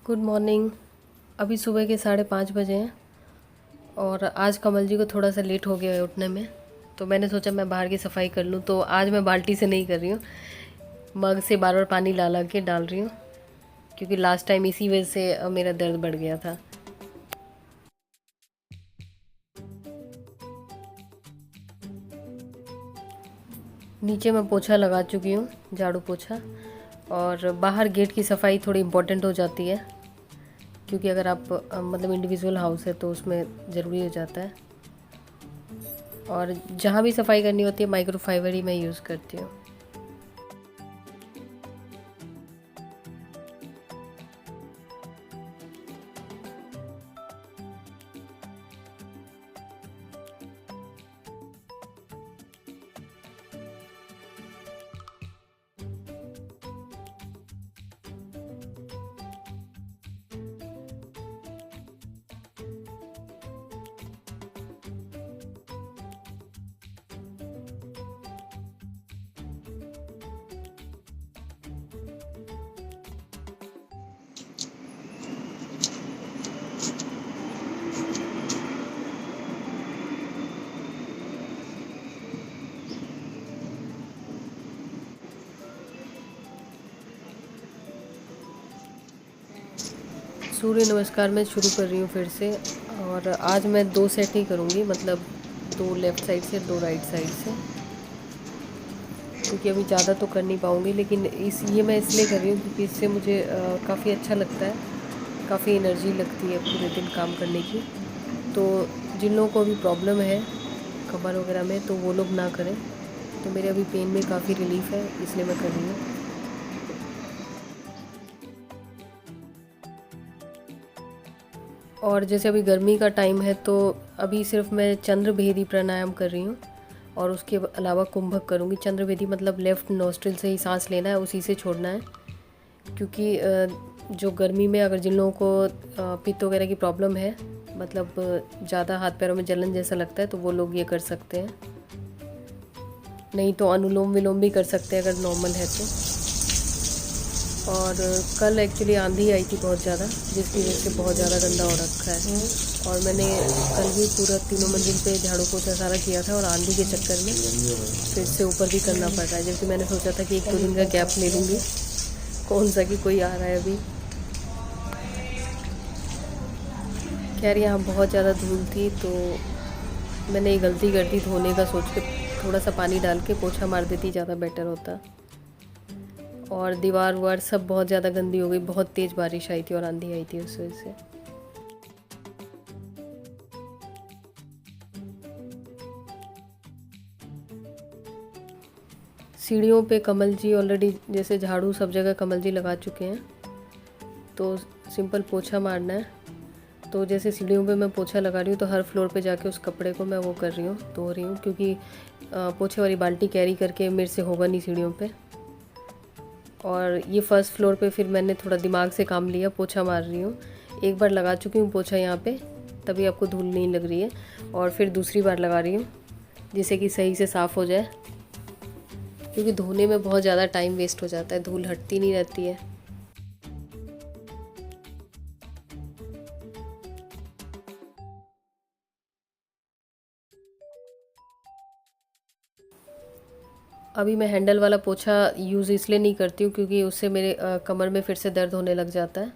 Good morning. अभी सुबह के 5:30 बजे हैं और आज कमल जी को थोड़ा सा लेट हो गया है उठने में। तो मैंने सोचा मैं बाहर की सफाई कर लूँ। तो आज मैं बाल्टी से नहीं कर रही हूँ, मग से बार बार पानी ला ला के डाल रही हूँ, क्योंकि लास्ट टाइम इसी वजह से मेरा दर्द बढ़ गया था। नीचे मैं पोछा लगा चुकी हूँ, झाड़ू पोछा। और बाहर गेट की सफाई थोड़ी इम्पोर्टेंट हो जाती है, क्योंकि अगर आप मतलब इंडिविजुअल हाउस है तो उसमें ज़रूरी हो जाता है। और जहाँ भी सफाई करनी होती है माइक्रोफाइबर ही मैं यूज़ करती हूँ। सूर्य नमस्कार मैं शुरू कर रही हूँ फिर से। और आज मैं 2 सेट ही करूँगी, मतलब 2 लेफ़्ट साइड से 2 राइट साइड से, क्योंकि अभी ज़्यादा तो कर नहीं पाऊँगी। लेकिन ये मैं इसलिए कर रही हूँ क्योंकि इससे मुझे काफ़ी अच्छा लगता है, काफ़ी एनर्जी लगती है पूरे दिन काम करने की। तो जिन लोगों को अभी प्रॉब्लम है कमर वगैरह में तो वो लोग ना करें। तो मेरे अभी पेन में काफ़ी रिलीफ़ है, इसलिए मैं कर रही हूँ। और जैसे अभी गर्मी का टाइम है तो अभी सिर्फ मैं चंद्रभेदी प्राणायाम कर रही हूँ, और उसके अलावा कुंभक करूँगी। चंद्रभेदी मतलब लेफ़्ट नोस्ट्रिल से ही सांस लेना है, उसी से छोड़ना है। क्योंकि जो गर्मी में अगर जिन लोगों को पित्त वगैरह की प्रॉब्लम है, मतलब ज़्यादा हाथ पैरों में जलन जैसा लगता है, तो वो लोग ये कर सकते हैं। नहीं तो अनुलोम विलोम भी कर सकते हैं अगर नॉर्मल है तो। और कल एक्चुअली आंधी आई थी बहुत ज़्यादा, जिसकी वजह से बहुत ज़्यादा गंदा हो रखा है। और मैंने कल भी पूरा 3 मंजिल पे झाड़ू पोछा सारा किया था, और आंधी के चक्कर में फिर इससे ऊपर भी करना पड़ रहा है। जबकि मैंने सोचा था कि 1-2 दिन का गैप ले लूँगी, कौन सा कि कोई आ रहा है अभी। खैर यहाँ बहुत ज़्यादा धूल थी, तो मैंने ये गलती कर दी धोने का सोच के। थोड़ा सा पानी डाल के पोछा मार देती, ज़्यादा बेटर होता। और दीवार वार सब बहुत ज़्यादा गंदी हो गई, बहुत तेज़ बारिश आई थी और आंधी आई थी उस वजह से। सीढ़ियों पे कमल जी ऑलरेडी, जैसे झाड़ू सब जगह कमल जी लगा चुके हैं, तो सिंपल पोछा मारना है। तो जैसे सीढ़ियों पे मैं पोछा लगा रही हूँ तो हर फ्लोर पे जाके उस कपड़े को मैं वो कर रही हूँ, धो रही हूँ, क्योंकि पोछे वाली बाल्टी कैरी करके मेरे से होगा नहीं सीढ़ियों पे। और ये फर्स्ट फ्लोर पे फिर मैंने थोड़ा दिमाग से काम लिया, पोछा मार रही हूँ। एक बार लगा चुकी हूँ पोछा यहाँ पे, तभी आपको धूल नहीं लग रही है। और फिर दूसरी बार लगा रही हूँ, जिससे कि सही से साफ़ हो जाए, क्योंकि धोने में बहुत ज़्यादा टाइम वेस्ट हो जाता है, धूल हटती नहीं रहती है। अभी मैं हैंडल वाला पोछा यूज़ इसलिए नहीं करती हूँ क्योंकि उससे मेरे कमर में फिर से दर्द होने लग जाता है।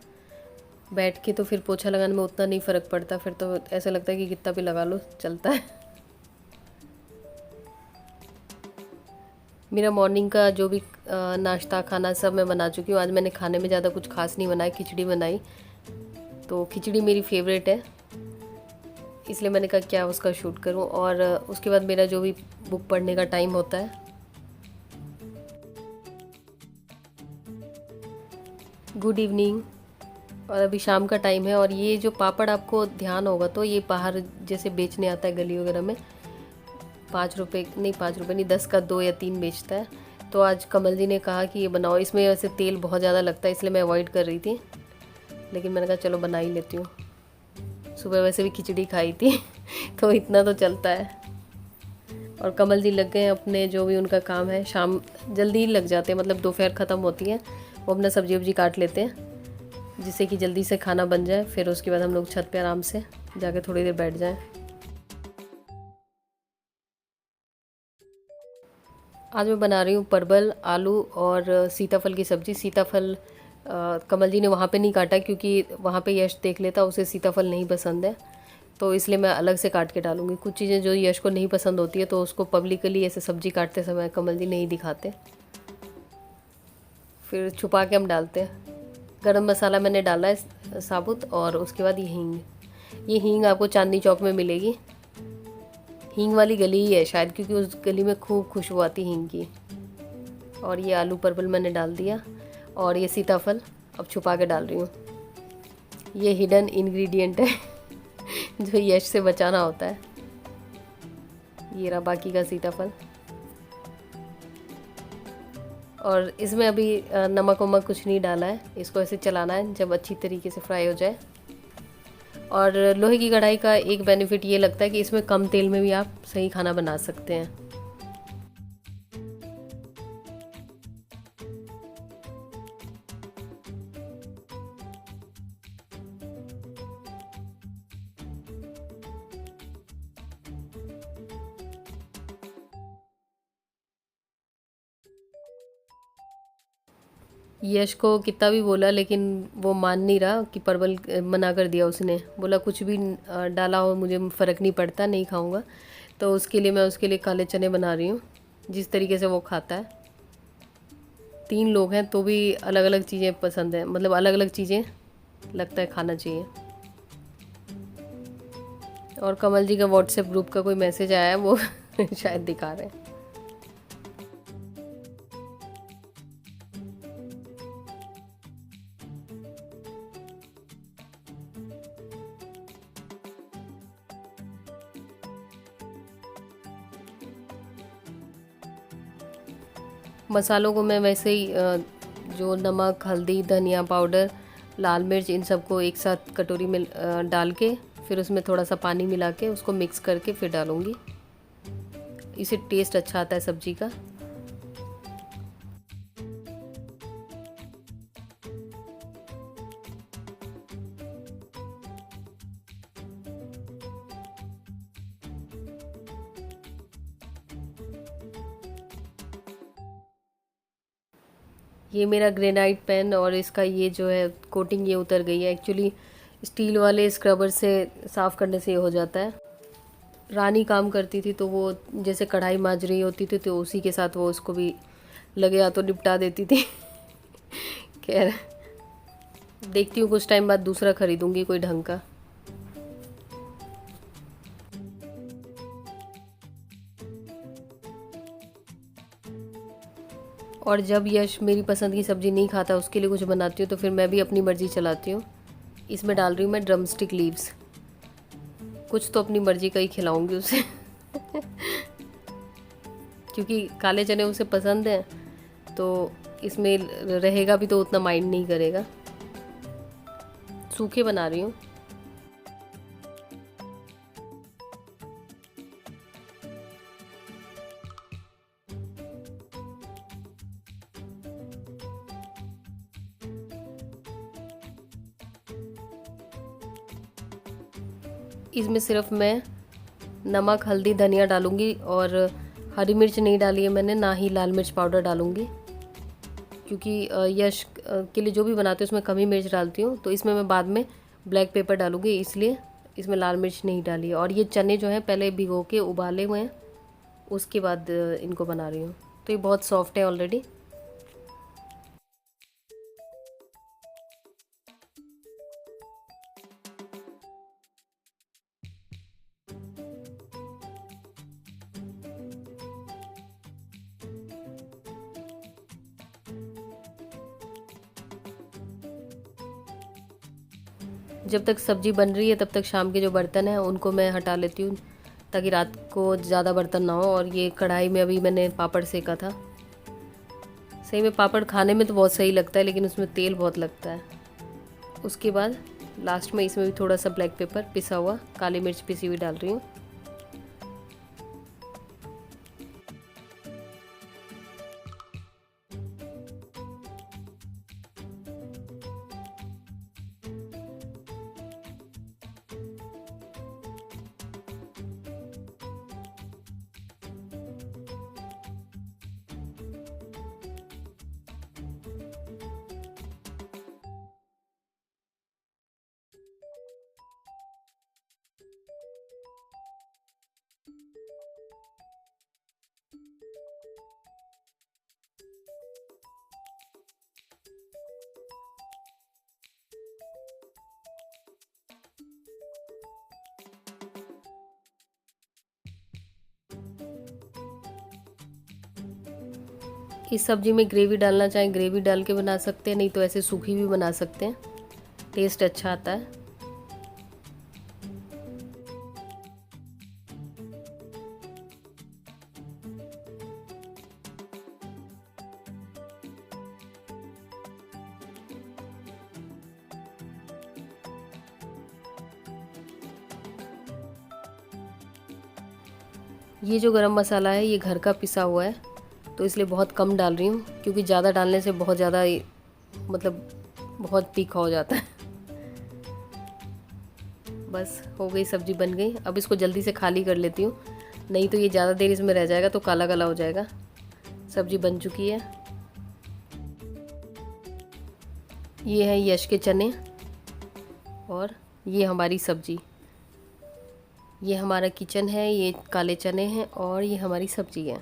बैठ के तो फिर पोछा लगाने में उतना नहीं फ़र्क पड़ता, फिर तो ऐसा लगता है कि कितना भी लगा लो चलता है। मेरा मॉर्निंग का जो भी नाश्ता खाना सब मैं बना चुकी हूँ। आज मैंने खाने में ज़्यादा कुछ खास नहीं बनाया, खिचड़ी बनाई। तो खिचड़ी मेरी फेवरेट है, इसलिए मैंने कहा क्या उसका शूट करूँ। और उसके बाद मेरा जो भी बुक पढ़ने का टाइम होता है। Good evening. और अभी शाम का टाइम है, और ये जो पापड़ आपको ध्यान होगा तो ये बाहर जैसे बेचने आता है गली वगैरह में, 5 रुपये नहीं, 5 रुपये नहीं, 10 का 2 या 3 बेचता है। तो आज कमल जी ने कहा कि ये बनाओ। इसमें वैसे तेल बहुत ज़्यादा लगता है, इसलिए मैं अवॉइड कर रही थी, लेकिन मैंने कहा चलो बना ही लेती हूँ। सुबह वैसे भी खिचड़ी खाई थी तो इतना तो चलता है। और कमल जी लग गए हैं अपने जो भी उनका काम है, शाम जल्दी ही लग जाते हैं, मतलब दोपहर ख़त्म होती है, वो अपना सब्जी वब्जी काट लेते हैं। जिससे कि जल्दी से खाना बन जाए। फिर उसके बाद हम लोग छत पे आराम से जाके थोड़ी देर बैठ जाएं। आज मैं बना रही हूँ परवल, आलू और सीताफल की सब्ज़ी। सीताफल कमल जी ने वहाँ पे नहीं काटा क्योंकि वहाँ पे यश देख लेता, उसे सीताफल नहीं पसंद है, तो इसलिए मैं अलग से काट के डालूँगी। कुछ चीज़ें जो यश को नहीं पसंद होती है तो उसको पब्लिकली ऐसे सब्ज़ी काटते समय कमल जी नहीं दिखाते, फिर छुपा के हम डालते हैं। गरम मसाला मैंने डाला है साबुत, और उसके बाद ये हींग आपको चांदनी चौक में मिलेगी। हींग वाली गली ही है शायद, क्योंकि उस गली में खूब खुशबू आती हींग की। और ये आलू परवल मैंने डाल दिया, और ये सीताफल अब छुपा के डाल रही हूँ। ये हिडन इंग्रेडिएंट है जो यश से बचाना होता है। ये रहा बाकी का सीताफल। और इसमें अभी नमक वमक कुछ नहीं डाला है, इसको ऐसे चलाना है जब अच्छी तरीके से फ्राई हो जाए। और लोहे की कढ़ाई का एक बेनिफिट ये लगता है कि इसमें कम तेल में भी आप सही खाना बना सकते हैं। यश को कितना भी बोला लेकिन वो मान नहीं रहा कि परवल मना कर दिया उसने। बोला कुछ भी डाला हो मुझे फ़र्क नहीं पड़ता, नहीं खाऊंगा। तो उसके लिए मैं उसके लिए काले चने बना रही हूँ जिस तरीके से वो खाता है। 3 लोग हैं तो भी अलग अलग चीज़ें पसंद है, मतलब अलग अलग चीज़ें लगता है खाना चाहिए। और कमल जी का व्हाट्सएप ग्रुप का कोई मैसेज आया है, वो शायद दिखा रहे हैं। मसालों को मैं वैसे ही जो नमक, हल्दी, धनिया पाउडर, लाल मिर्च, इन सबको एक साथ कटोरी में डाल के फिर उसमें थोड़ा सा पानी मिला के उसको मिक्स करके फिर डालूँगी। इससे टेस्ट अच्छा आता है सब्ज़ी का। ये मेरा ग्रेनाइट पेन और इसका ये जो है कोटिंग ये उतर गई है। एक्चुअली स्टील वाले स्क्रबर से साफ़ करने से ये हो जाता है। रानी काम करती थी तो वो जैसे कढ़ाई मांज रही होती थी तो उसी के साथ वो उसको भी लगे हाथों निपटा देती थी। खैर देखती हूँ कुछ टाइम बाद दूसरा खरीदूंगी कोई ढंग का। और जब यश मेरी पसंद की सब्ज़ी नहीं खाता उसके लिए कुछ बनाती हूँ तो फिर मैं भी अपनी मर्ज़ी चलाती हूँ। इसमें डाल रही हूँ मैं ड्रम स्टिक लीव्स। कुछ तो अपनी मर्ज़ी का ही खिलाऊंगी उसे क्योंकि काले चने उसे पसंद हैं तो इसमें रहेगा भी तो उतना माइंड नहीं करेगा। सूखे बना रही हूँ। इसमें सिर्फ मैं नमक, हल्दी, धनिया डालूंगी और हरी मिर्च नहीं डाली है मैंने, ना ही लाल मिर्च पाउडर डालूंगी क्योंकि यश के लिए जो भी बनाती हूँ उसमें कम ही मिर्च डालती हूँ। तो इसमें मैं बाद में ब्लैक पेपर डालूंगी, इसलिए इसमें लाल मिर्च नहीं डाली। और ये चने जो हैं पहले भिगो के उबाले हुए हैं, उसके बाद इनको बना रही हूँ। तो ये बहुत सॉफ्ट है ऑलरेडी। जब तक सब्ज़ी बन रही है तब तक शाम के जो बर्तन हैं उनको मैं हटा लेती हूँ ताकि रात को ज़्यादा बर्तन ना हो। और ये कढ़ाई में अभी मैंने पापड़ सेका था। सही में पापड़ खाने में तो बहुत सही लगता है लेकिन उसमें तेल बहुत लगता है। उसके बाद लास्ट में इसमें भी थोड़ा सा ब्लैक पेपर, पिसा हुआ काली मिर्च पिसी हुई डाल रही हूँ। इस सब्ज़ी में ग्रेवी डालना चाहें ग्रेवी डाल के बना सकते हैं, नहीं तो ऐसे सूखी भी बना सकते हैं, टेस्ट अच्छा आता है। ये जो गरम मसाला है ये घर का पिसा हुआ है, तो इसलिए बहुत कम डाल रही हूँ, क्योंकि ज़्यादा डालने से बहुत ज़्यादा मतलब बहुत तीखा हो जाता है। बस हो गई, सब्ज़ी बन गई। अब इसको जल्दी से खाली कर लेती हूँ, नहीं तो ये ज़्यादा देर इसमें रह जाएगा तो काला काला हो जाएगा। सब्ज़ी बन चुकी है। ये है यश के चने और ये हमारी सब्ज़ी। ये हमारा किचन है, ये काले चने हैं और ये हमारी सब्ज़ी है।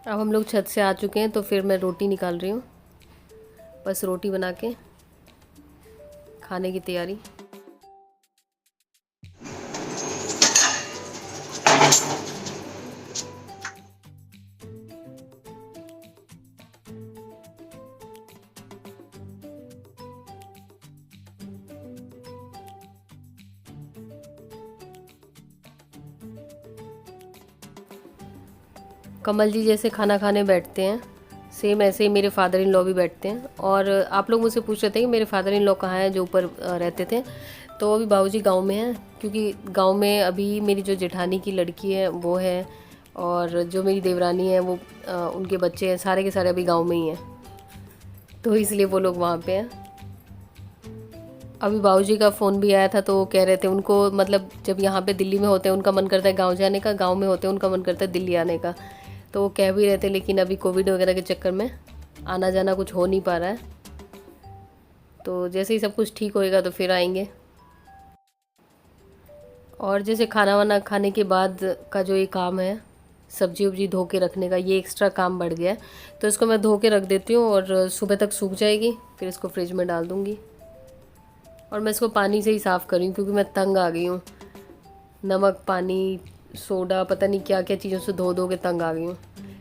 अब हम लोग छत से आ चुके हैं, तो फिर मैं रोटी निकाल रही हूँ। बस रोटी बना के खाने की तैयारी। कमल जी जैसे खाना खाने बैठते हैं, सेम ऐसे ही मेरे फादर इन लॉ भी बैठते हैं। और आप लोग मुझसे पूछ रहे थे कि मेरे फादर इन लॉ कहाँ हैं जो ऊपर रहते थे। तो अभी बाबूजी गांव में हैं, क्योंकि गांव में अभी मेरी जो जेठानी की लड़की है वो है, और जो मेरी देवरानी है वो उनके बच्चे हैं, सारे के सारे अभी गांव में ही हैं, तो इसलिए वो लोग वहाँ पे हैं। अभी बाबूजी का फ़ोन भी आया था, तो वो कह रहे थे उनको मतलब जब यहाँ पे दिल्ली में होते हैं उनका मन करता है गांव जाने का, गांव में होते हैं उनका मन करता है दिल्ली आने का। तो वो कह भी रहे थे, लेकिन अभी कोविड वगैरह के चक्कर में आना जाना कुछ हो नहीं पा रहा है। तो जैसे ही सब कुछ ठीक होएगा तो फिर आएंगे। और जैसे खाना वाना खाने के बाद का जो ये काम है सब्जी वब्जी धो के रखने का, ये एक्स्ट्रा काम बढ़ गया है, तो इसको मैं धो के रख देती हूँ और सुबह तक सूख जाएगी, फिर इसको फ्रिज में डाल दूँगी। और मैं इसको पानी से ही साफ़ कर रही हूँ, क्योंकि मैं तंग आ गई हूँ। नमक, पानी, सोडा, पता नहीं क्या क्या चीज़ों से धो धो के तंग आ गई हूँ।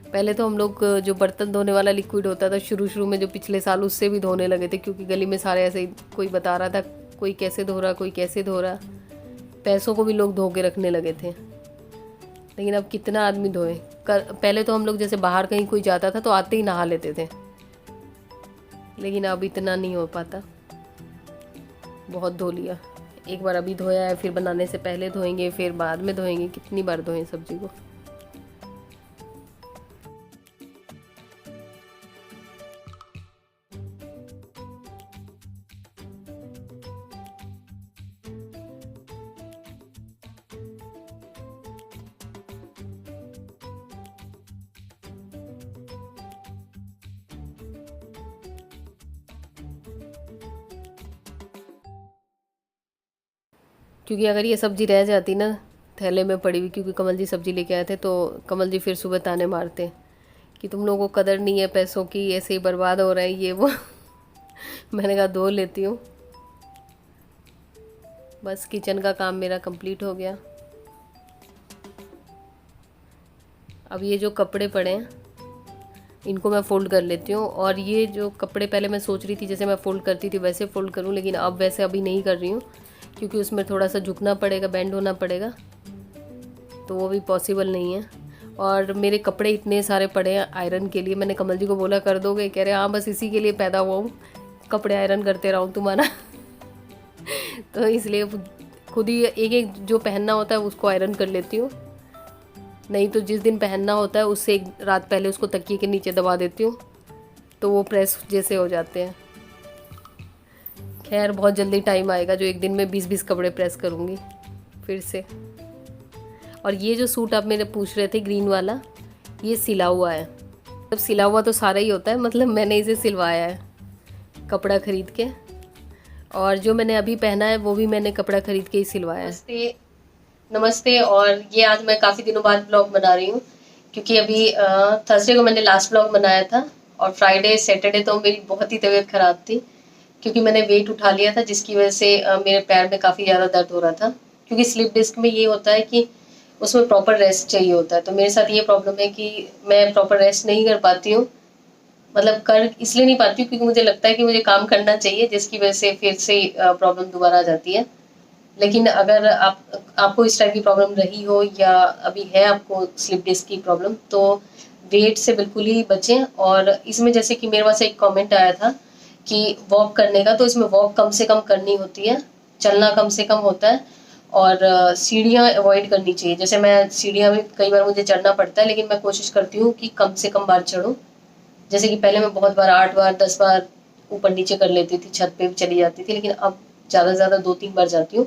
पहले तो हम लोग जो बर्तन धोने वाला लिक्विड होता था शुरू शुरू में, जो पिछले साल, उससे भी धोने लगे थे, क्योंकि गली में सारे ऐसे ही कोई बता रहा था, कोई कैसे धो रहा, कोई कैसे धो रहा। पैसों को भी लोग धो के रखने लगे थे, लेकिन अब कितना आदमी धोए। पहले तो हम लोग जैसे बाहर कहीं कोई जाता था तो आते ही नहा लेते थे, लेकिन अब इतना नहीं हो पाता। बहुत धो लिया, एक बार अभी धोया है, फिर बनाने से पहले धोएंगे, फिर बाद में धोएंगे, कितनी बार धोएं सब्जी को। क्योंकि अगर ये सब्ज़ी रह जाती ना थैले में पड़ी हुई, क्योंकि कमल जी सब्ज़ी लेके आए थे, तो कमल जी फिर सुबह ताने मारते कि तुम लोगों को कदर नहीं है पैसों की, ऐसे ही बर्बाद हो रहा है ये वो। मैंने कहा धो लेती हूँ। बस किचन का काम मेरा कंप्लीट हो गया। अब ये जो कपड़े पड़े हैं इनको मैं फ़ोल्ड कर लेती हूँ। और ये जो कपड़े पहले मैं सोच रही थी जैसे मैं फ़ोल्ड करती थी वैसे फ़ोल्ड करूँ, लेकिन अब वैसे अभी नहीं कर रही हूँ, क्योंकि उसमें थोड़ा सा झुकना पड़ेगा, बेंड होना पड़ेगा, तो वो भी पॉसिबल नहीं है। और मेरे कपड़े इतने सारे पड़े हैं आयरन के लिए। मैंने कमल जी को बोला कर दोगे, कह रहे हाँ बस इसी के लिए पैदा हुआ हूँ, कपड़े आयरन करते रहूँ तुम्हारा। तो इसलिए खुद ही एक एक जो पहनना होता है उसको आयरन कर लेती हूँ, नहीं तो जिस दिन पहनना होता है उससे एक रात पहले उसको तकिए के नीचे दबा देती हूँ, तो वो प्रेस जैसे हो जाते हैं। खैर बहुत जल्दी टाइम आएगा जो एक दिन में 20-20 कपड़े प्रेस करूँगी फिर से। और ये जो सूट आप मेरे पूछ रहे थे ग्रीन वाला, ये सिला हुआ है। मतलब सिला हुआ तो सारा ही होता है, मतलब मैंने इसे सिलवाया है कपड़ा ख़रीद के, और जो मैंने अभी पहना है वो भी मैंने कपड़ा ख़रीद के ही सिलवाया है। नमस्ते। और ये आज मैं काफ़ी दिनों बाद ब्लॉग बना रही हूँ, क्योंकि अभी थर्सडे को मैंने लास्ट ब्लॉग बनाया था, और फ्राइडे सैटरडे तो मेरी बहुत ही तबीयत ख़राब थी, क्योंकि मैंने वेट उठा लिया था, जिसकी वजह से मेरे पैर में काफ़ी ज़्यादा दर्द हो रहा था। क्योंकि स्लिप डिस्क में ये होता है कि उसमें प्रॉपर रेस्ट चाहिए होता है। तो मेरे साथ ये प्रॉब्लम है कि मैं प्रॉपर रेस्ट नहीं कर पाती हूँ, मतलब कर इसलिए नहीं पाती हूँ क्योंकि मुझे लगता है कि मुझे काम करना चाहिए, जिसकी वजह से फिर से प्रॉब्लम दोबारा आ जाती है। लेकिन अगर आपको इस टाइप की प्रॉब्लम रही हो या अभी है आपको स्लिप डिस्क की प्रॉब्लम, तो वेट से बिल्कुल ही बचें। और इसमें जैसे कि मेरे पास एक कमेंट आया था कि वॉक करने का, तो इसमें वॉक कम से कम करनी होती है, चलना कम से कम होता है, और सीढ़ियाँ अवॉइड करनी चाहिए। जैसे मैं सीढ़ियाँ में कई बार मुझे चढ़ना पड़ता है, लेकिन मैं कोशिश करती हूँ कि कम से कम बार चढ़ूँ। जैसे कि पहले मैं बहुत बार 8 बार 10 बार ऊपर नीचे कर लेती थी, छत पे भी चली जाती थी, लेकिन अब ज़्यादा से ज़्यादा 2-3 बार जाती हूँ।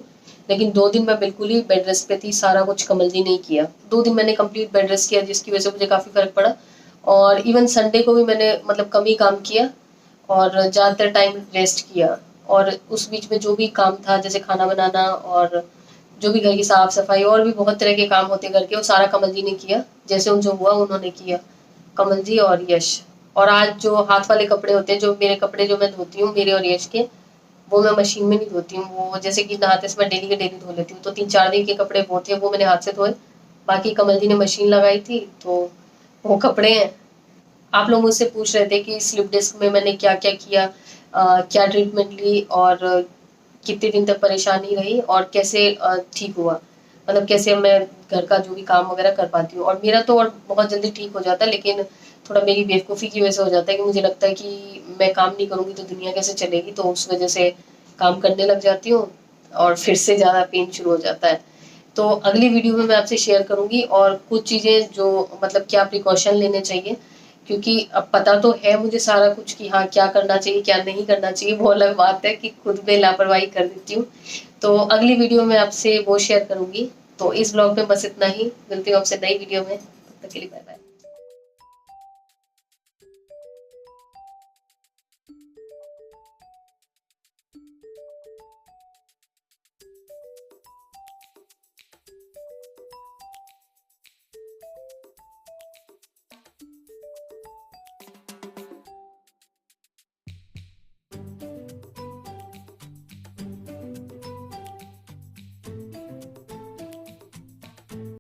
लेकिन 2 दिन मैं बिल्कुल ही बेड रेस्ट पे थी, सारा कुछ कमल जी ने किया। 2 दिन मैंने कंप्लीट बेड रेस्ट किया, जिसकी वजह से मुझे काफ़ी फ़र्क पड़ा। और इवन संडे को भी मैंने मतलब कम ही काम किया और ज़्यादातर टाइम रेस्ट किया। और उस बीच में जो भी काम था, जैसे खाना बनाना और जो भी घर की साफ सफाई और भी बहुत तरह के काम होते घर के, वो सारा कमल जी ने किया। जैसे उनसे हुआ उन्होंने किया, कमल जी और यश। और आज जो हाथ वाले कपड़े होते हैं, जो मेरे कपड़े जो मैं धोती हूँ मेरे और यश के, वो मैं मशीन में नहीं धोती हूँ। वो जैसे कि नहाते समय डेली के डेली धो लेती हूँ, तो 3-4 दिन के कपड़े वो थे, वो मैंने हाथ से धोए। बाकी कमल जी ने मशीन लगाई थी, तो वो कपड़े हैं। आप लोग मुझसे पूछ रहे थे कि स्लिप डिस्क में मैंने क्या क्या किया, क्या ट्रीटमेंट ली और कितने दिन तक परेशानी रही और कैसे ठीक हुआ, मतलब कैसे मैं घर का जो भी काम वगैरह कर पाती हूँ। और मेरा तो और बहुत जल्दी ठीक हो जाता है, लेकिन थोड़ा मेरी बेवकूफ़ी की वजह से हो जाता है कि मुझे लगता है कि मैं काम नहीं करूँगी तो दुनिया कैसे चलेगी, तो उस वजह से काम करने लग जाती हूँ और फिर से ज़्यादा पेन शुरू हो जाता है। तो अगली वीडियो में मैं आपसे शेयर करूँगी और कुछ चीज़ें जो मतलब क्या प्रिकॉशन लेने चाहिए, क्योंकि अब पता तो है मुझे सारा कुछ कि हाँ क्या करना चाहिए क्या नहीं करना चाहिए, वो अलग बात है कि खुद में लापरवाही कर देती हूँ। तो अगली वीडियो में आपसे वो शेयर करूँगी। तो इस ब्लॉग में बस इतना ही, मिलती हूँ आपसे नई वीडियो में, तब तक के लिए बाय बाय।